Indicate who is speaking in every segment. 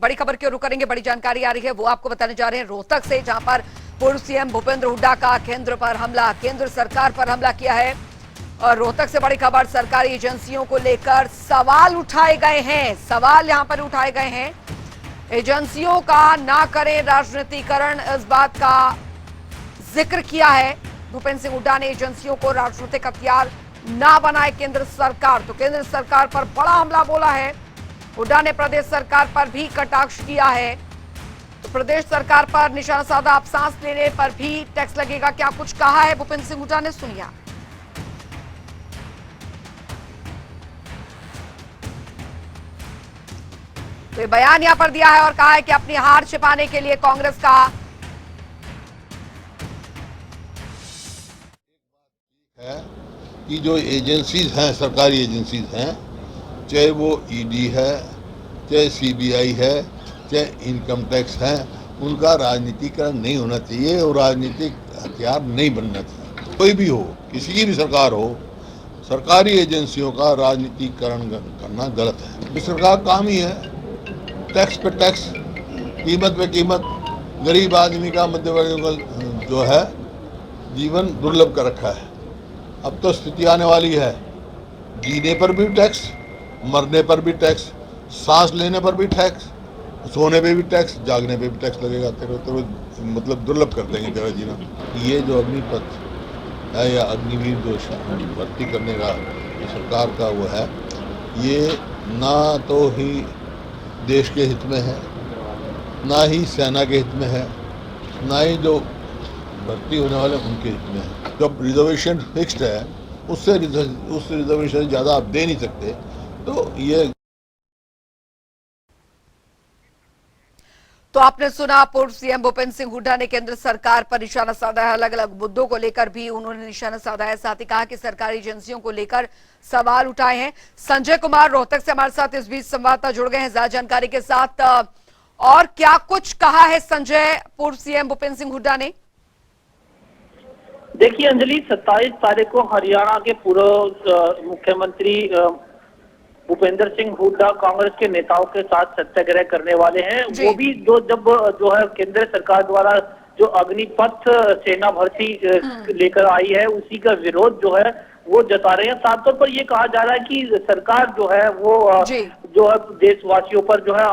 Speaker 1: बड़ी खबर की ओर रुख करेंगे। बड़ी जानकारी आ रही है वो आपको बताने जा रहे हैं रोहतक से, जहां पर पूर्व सीएम भूपेंद्र हुड्डा का केंद्र सरकार पर हमला किया है। और रोहतक से बड़ी खबर, सरकारी एजेंसियों को लेकर सवाल उठाए गए हैं। सवाल यहां पर उठाए गए हैं, एजेंसियों का ना करें राजनीतिकरण, इस बात का जिक्र किया है भूपेंद्र सिंह हुड्डा ने। एजेंसियों को राजनीतिक हथियार ना बनाए केंद्र सरकार, तो केंद्र सरकार पर बड़ा हमला बोला है। हुड्डा ने प्रदेश सरकार पर भी कटाक्ष किया है, तो प्रदेश सरकार पर निशाना साधा। आप सांस लेने पर भी टैक्स लगेगा, क्या कुछ कहा है भूपेंद्र सिंह हुड्डा ने, सुनिए। तो ये बयान यहां पर दिया है और कहा है कि अपनी हार छिपाने के लिए कांग्रेस का
Speaker 2: है कि जो एजेंसीज हैं, सरकारी एजेंसीज हैं, चाहे वो ईडी है, चाहे सीबीआई है, चाहे इनकम टैक्स है, उनका राजनीतिकरण नहीं होना चाहिए और राजनीतिक हथियार नहीं बनना चाहिए। कोई भी हो, किसी की भी सरकार हो, सरकारी एजेंसियों का राजनीतिकरण करना गलत है। इस सरकार का काम ही है टैक्स पे टैक्स, कीमत पे कीमत। गरीब आदमी का, मध्य वर्ग का जो है जीवन दुर्लभ कर रखा है। अब तो स्थिति आने वाली है, जीने पर भी टैक्स, मरने पर भी टैक्स, सांस लेने पर भी टैक्स, सोने पे भी टैक्स, जागने पे भी टैक्स लगेगा। तेरे मतलब दुर्लभ कर देंगे तेरा जीना। ये जो अग्निपथ है या अग्निवीर जो भर्ती करने का सरकार का वो है, ये ना तो ही देश के हित में है, ना ही सेना के हित में है, ना ही जो भर्ती होने वाले उनके हित में है। जब रिजर्वेशन फिक्स्ड है, उस रिजर्वेशन ज़्यादा आप दे नहीं सकते, तो ये।
Speaker 1: तो आपने सुना, पूर्व सीएम भूपेंद्र सिंह हुड्डा ने केंद्र सरकार पर निशाना साधा है। अलग अलग मुद्दों को लेकर भी उन्होंने निशाना साधा है। साथ ही कहा कि सरकारी एजेंसियों को लेकर सवाल उठाए हैं। संजय कुमार रोहतक से हमारे साथ इस बीच संवाददाता जुड़ गए हैं ज्यादा जानकारी के साथ। और क्या कुछ कहा है संजय पूर्व सीएम भूपेंद्र सिंह हुड्डा ने?
Speaker 3: देखिए अंजलि, 27 तारीख को हरियाणा के पूर्व मुख्यमंत्री भूपेंद्र सिंह हुड्डा कांग्रेस के नेताओं के साथ सत्याग्रह करने वाले हैं। वो भी जो है केंद्र सरकार द्वारा जो अग्निपथ सेना भर्ती लेकर आई है, उसी का विरोध जो है वो जता रहे हैं। साफ तौर पर ये कहा जा रहा है कि सरकार जो है वो जो है देशवासियों पर जो है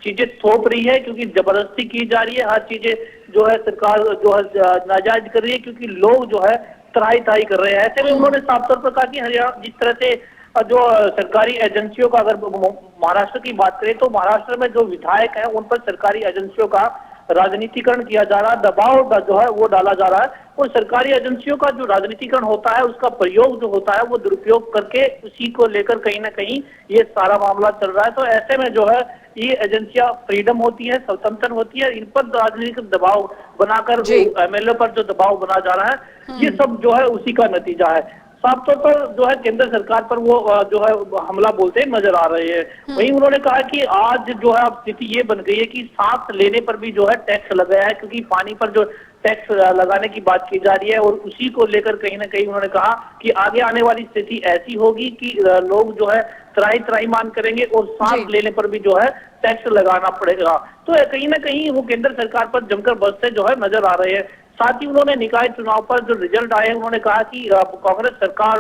Speaker 3: चीजें थोप रही है, क्योंकि जबरदस्ती की जा रही है। हर चीजें जो है सरकार जो है नाजायज कर रही है, क्योंकि लोग जो है त्राही त्राही कर रहे हैं। ऐसे में उन्होंने साफ तौर पर कहा कि हरियाणा जिस तरह से जो सरकारी एजेंसियों का, अगर महाराष्ट्र की बात करें तो महाराष्ट्र में जो विधायक हैं उन पर सरकारी एजेंसियों का राजनीतिकरण किया जा रहा है, दबाव जो है वो डाला जा रहा है। और सरकारी एजेंसियों का जो राजनीतिकरण होता है, उसका प्रयोग जो होता है वो दुरुपयोग करके उसी को लेकर कहीं ना कहीं ये सारा मामला चल रहा है। तो ऐसे में जो है ये एजेंसियां फ्रीडम होती है, स्वतंत्र होती है, इन पर राजनीतिक दबाव बनाकर एमएलए पर जो दबाव बना जा रहा है, ये सब जो है उसी का नतीजा है। साफ तौर पर जो है केंद्र सरकार पर वो जो है हमला बोलते नजर आ रहे हैं। वहीं उन्होंने कहा कि आज जो है अब स्थिति ये बन गई है कि सांस लेने पर भी जो है टैक्स लगाया है, क्योंकि पानी पर जो टैक्स लगाने की बात की जा रही है, और उसी को लेकर कहीं ना कहीं उन्होंने कहा कि आगे आने वाली स्थिति ऐसी होगी कि लोग जो है त्राही त्राही मान करेंगे और सांस लेने पर भी जो है टैक्स लगाना पड़ेगा। तो कहीं ना कहीं वो केंद्र सरकार पर जमकर बसते जो है नजर आ रहे हैं। साथ ही उन्होंने निकाय चुनाव पर जो रिजल्ट आए, उन्होंने कहा कि कांग्रेस सरकार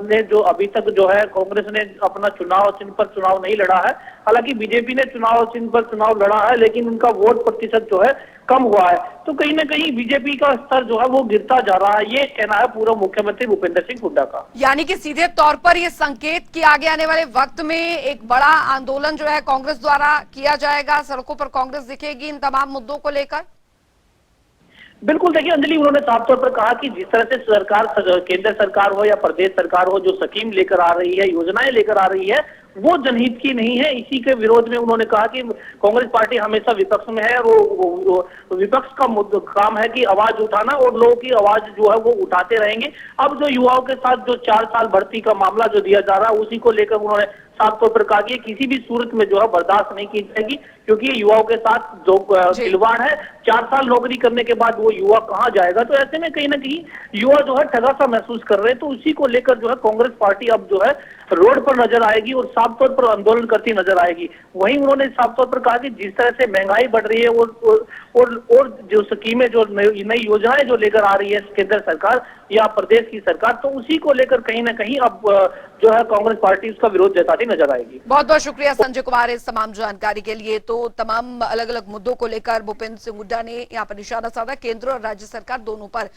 Speaker 3: ने जो अभी तक जो है कांग्रेस ने अपना चुनाव चिन्ह पर चुनाव नहीं लड़ा है। हालांकि बीजेपी ने चुनाव चिन्ह पर चुनाव लड़ा है, लेकिन उनका वोट प्रतिशत जो है कम हुआ है। तो कहीं ना कहीं बीजेपी का स्तर जो है वो गिरता जा रहा है, ये कहना है पूर्व मुख्यमंत्री भूपेंद्र सिंह हुड्डा का।
Speaker 1: यानी कि सीधे तौर पर ये संकेत कि आगे आने वाले वक्त में एक बड़ा आंदोलन जो है कांग्रेस द्वारा किया जाएगा, सड़कों पर कांग्रेस दिखेगी इन तमाम मुद्दों को लेकर।
Speaker 3: बिल्कुल, देखिए अंजलि, उन्होंने साफ तौर पर कहा कि जिस तरह से सरकार, केंद्र सरकार हो या प्रदेश सरकार हो, जो स्कीम लेकर आ रही है, योजनाएं लेकर आ रही है, वो जनहित की नहीं है। इसी के विरोध में उन्होंने कहा कि कांग्रेस पार्टी हमेशा विपक्ष में है, वो विपक्ष का काम है कि आवाज उठाना, और लोगों की आवाज जो है वो उठाते रहेंगे। अब जो युवाओं के साथ जो 4 साल भर्ती का मामला जो दिया जा रहा है, उसी को लेकर उन्होंने साफ तौर पर कहा कि किसी भी सूरत में जो है बर्दाश्त नहीं की जाएगी, क्योंकि युवाओं के साथ जो खिलवाड़ है, 4 साल नौकरी करने के बाद वो युवा कहाँ जाएगा। तो ऐसे में कहीं ना कहीं युवा जो है ठगा सा महसूस कर रहे हैं। तो उसी को लेकर जो है कांग्रेस पार्टी अब जो है रोड पर नजर आएगी और साफ तौर पर आंदोलन करती नजर आएगी। वहीं उन्होंने साफ तौर पर कहा कि जिस तरह से महंगाई बढ़ रही है और जो स्कीमें, जो नई योजनाएं जो लेकर आ रही है केंद्र सरकार या प्रदेश की सरकार, तो उसी को लेकर कहीं ना कहीं अब जो है कांग्रेस पार्टी उसका विरोध जताती नजर आएगी।
Speaker 1: बहुत बहुत शुक्रिया संजय कुमार इस तमाम जानकारी के लिए। तो तमाम अलग अलग मुद्दों को लेकर भूपेंद्र सिंह हुड्डा ने यहाँ पर निशाना साधा, केंद्र और राज्य सरकार दोनों पर